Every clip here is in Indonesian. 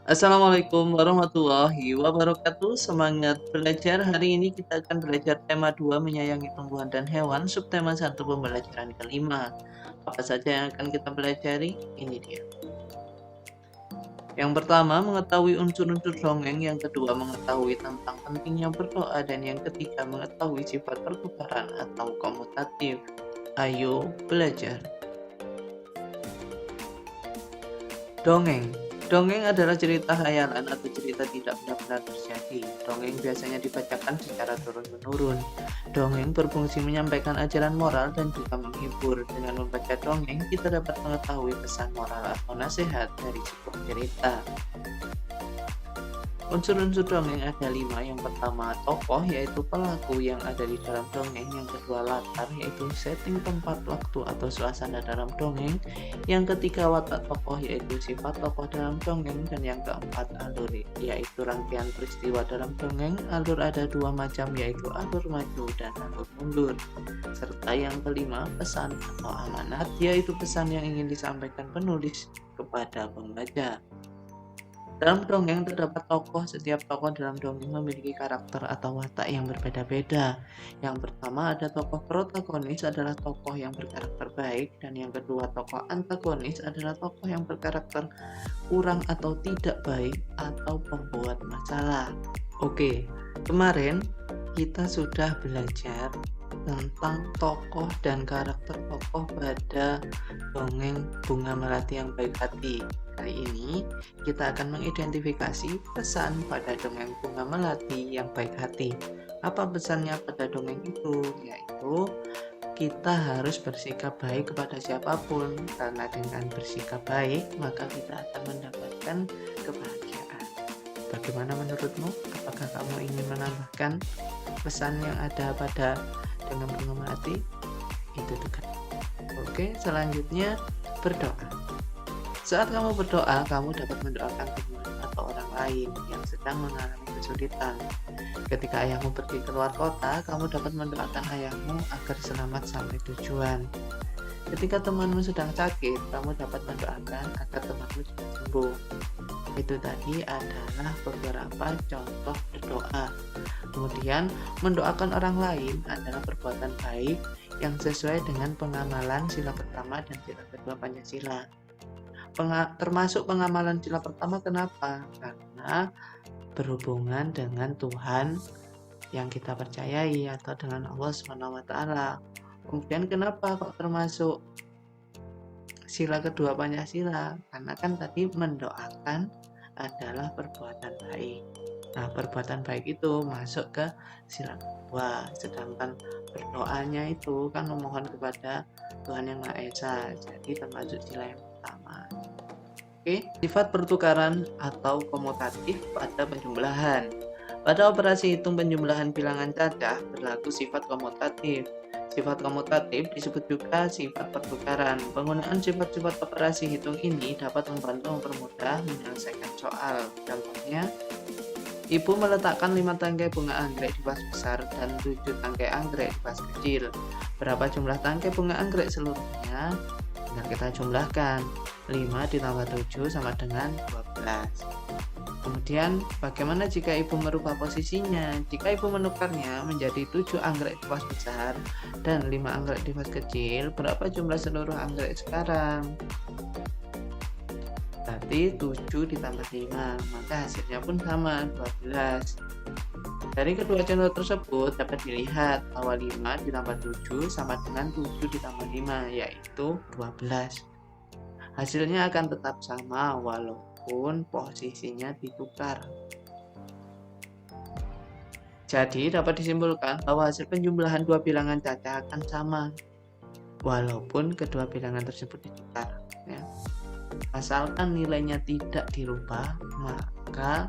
Assalamualaikum warahmatullahi wabarakatuh. Semangat belajar. Hari ini kita akan belajar tema 2 menyayangi tumbuhan dan hewan, subtema 1 pembelajaran kelima. Apa saja yang akan kita pelajari? Ini dia. Yang pertama, mengetahui unsur-unsur dongeng. Yang kedua, mengetahui tentang pentingnya berdoa. Dan yang ketiga, mengetahui sifat pertukaran atau komutatif. Ayo belajar. Dongeng. Dongeng adalah cerita khayalan atau cerita tidak benar-benar terjadi. Dongeng biasanya dibacakan secara turun-menurun. Dongeng berfungsi menyampaikan ajaran moral dan juga menghibur. Dengan membaca dongeng, kita dapat mengetahui pesan moral atau nasihat dari sebuah cerita. Unsur-unsur dongeng ada 5. Yang pertama, tokoh, yaitu pelaku yang ada di dalam dongeng. Yang kedua, latar, yaitu setting tempat, waktu, atau suasana dalam dongeng. Yang ketiga, watak tokoh, yaitu sifat tokoh dalam dongeng. Dan yang keempat, alur, yaitu rangkaian peristiwa dalam dongeng. Alur ada 2 macam, yaitu alur maju dan alur mundur. Serta yang kelima, pesan atau amanat, yaitu pesan yang ingin disampaikan penulis kepada pembaca. Dalam dongeng terdapat tokoh. Setiap tokoh dalam dongeng memiliki karakter atau watak yang berbeda-beda. Yang pertama ada tokoh protagonis, adalah tokoh yang berkarakter baik. Dan yang kedua, tokoh antagonis adalah tokoh yang berkarakter kurang atau tidak baik atau pembuat masalah. Oke, kemarin kita sudah belajar tentang tokoh dan karakter tokoh pada dongeng Bunga Melati yang Baik Hati. Kali ini kita akan mengidentifikasi pesan pada dongeng Bunga Melati yang Baik Hati. Apa pesannya pada dongeng itu? Yaitu kita harus bersikap baik kepada siapapun, karena dengan bersikap baik maka kita akan mendapatkan kebahagiaan. Bagaimana menurutmu? Apakah kamu ingin menambahkan pesan yang ada pada dongeng Bunga Melati? Itu juga. Oke, selanjutnya berdoa. Saat kamu berdoa, kamu dapat mendoakan teman atau orang lain yang sedang mengalami kesulitan. Ketika ayahmu pergi keluar kota, kamu dapat mendoakan ayahmu agar selamat sampai tujuan. Ketika temanmu sedang sakit, kamu dapat mendoakan agar temanmu cepat sembuh. Itu tadi adalah beberapa contoh berdoa. Kemudian, mendoakan orang lain adalah perbuatan baik yang sesuai dengan pengamalan sila pertama dan sila kedua Pancasila. Termasuk pengamalan sila pertama, kenapa? Karena berhubungan dengan Tuhan yang kita percayai atau dengan Allah SWT. Kemudian kenapa kok termasuk sila kedua Pancasila? Karena kan tadi mendoakan adalah perbuatan baik. Nah, perbuatan baik itu masuk ke sila kedua, sedangkan berdoanya itu kan memohon kepada Tuhan Yang Maha Esa, jadi termasuk sila yang pertama. Oke, sifat pertukaran atau komutatif pada penjumlahan. Pada operasi hitung penjumlahan bilangan cacah berlaku sifat komutatif. Sifat komutatif disebut juga sifat pertukaran. Penggunaan sifat-sifat operasi hitung ini dapat membantu mempermudah menyelesaikan soal. Contohnya, ibu meletakkan 5 tangkai bunga anggrek di vas besar dan 7 tangkai anggrek di vas kecil. Berapa jumlah tangkai bunga anggrek seluruhnya? Nah, kita jumlahkan. 5 ditambah 7 sama dengan 12. Kemudian, bagaimana jika ibu merubah posisinya? Jika ibu menukarnya menjadi 7 anggrek di vas besar dan 5 anggrek di vas kecil, berapa jumlah seluruh anggrek sekarang? Berarti 7 ditambah 5, maka hasilnya pun sama, 12. Dari kedua contoh tersebut dapat dilihat bahwa 5 ditambah 7 sama dengan 7 ditambah 5, yaitu 12. Hasilnya akan tetap sama walaupun posisinya ditukar. Jadi dapat disimpulkan bahwa hasil penjumlahan dua bilangan cacah akan sama walaupun kedua bilangan tersebut ditukar. Ya. Asalkan nilainya tidak dirubah, maka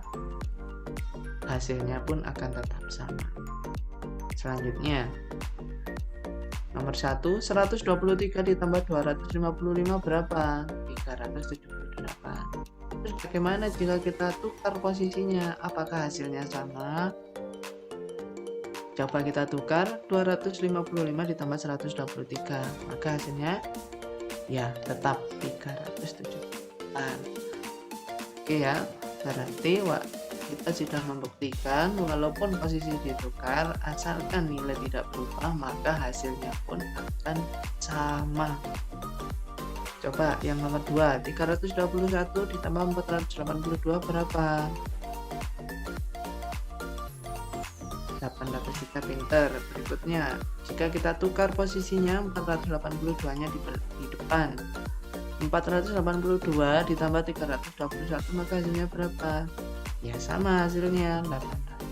hasilnya pun akan tetap sama. Selanjutnya, nomor 1, 123 ditambah 255 berapa? 378. Terus bagaimana jika kita tukar posisinya? Apakah hasilnya sama? Coba kita tukar 255 ditambah 123. Maka hasilnya ya tetap 378. Oke ya. Berarti kita sudah membuktikan walaupun posisi ditukar, asalkan nilai tidak berubah, maka hasilnya pun akan sama. Coba yang nomor 2, 321 ditambah 482 berapa? 803, pinter. Berikutnya, jika kita tukar posisinya, 482-nya di depan. 482 ditambah 321, maka hasilnya berapa? Ya sama hasilnya,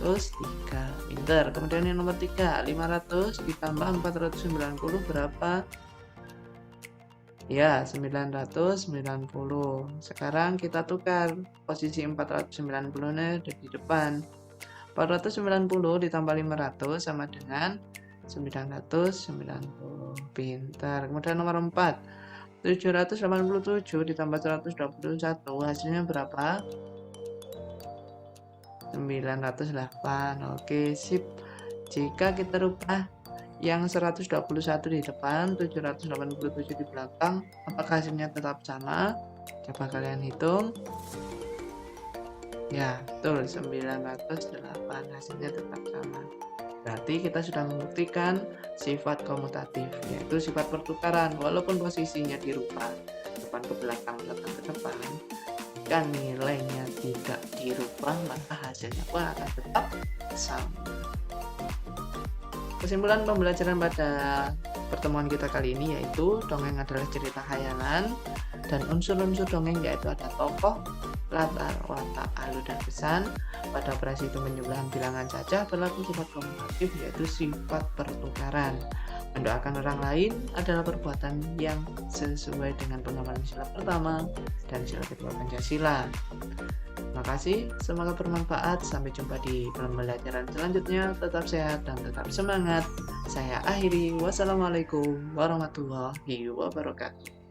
803, pinter. Kemudian yang nomor 3, 500 ditambah 490 berapa? Ya, 990. Sekarang kita tukar posisi 490-nya ada di depan. 490 ditambah 500 sama dengan 990. Pintar. Kemudian nomor 4, 787 ditambah 121, hasilnya berapa? 908. Oke, sip. Jika kita rubah yang 121 di depan, 787 di belakang, apakah hasilnya tetap sama? Coba kalian hitung. Ya, betul, 908, hasilnya tetap sama. Berarti kita sudah membuktikan sifat komutatif, yaitu sifat pertukaran. Walaupun posisinya dirubah, depan ke belakang ke depan, jika nilainya tidak dirubah, maka hasilnya pun akan tetap sama. Kesimpulan pembelajaran pada pertemuan kita kali ini yaitu dongeng adalah cerita khayalan, dan unsur-unsur dongeng yaitu ada tokoh, latar, watak, alur, dan pesan. Pada operasi hitung penjumlahan bilangan saja berlaku sifat komutatif yaitu sifat pertukaran. Mendoakan orang lain adalah perbuatan yang sesuai dengan pengamalan sila pertama dan sila kedua Pancasila. Terima kasih, semoga bermanfaat. Sampai jumpa di pembelajaran selanjutnya. Tetap sehat dan tetap semangat. Saya akhiri. Wassalamualaikum warahmatullahi wabarakatuh.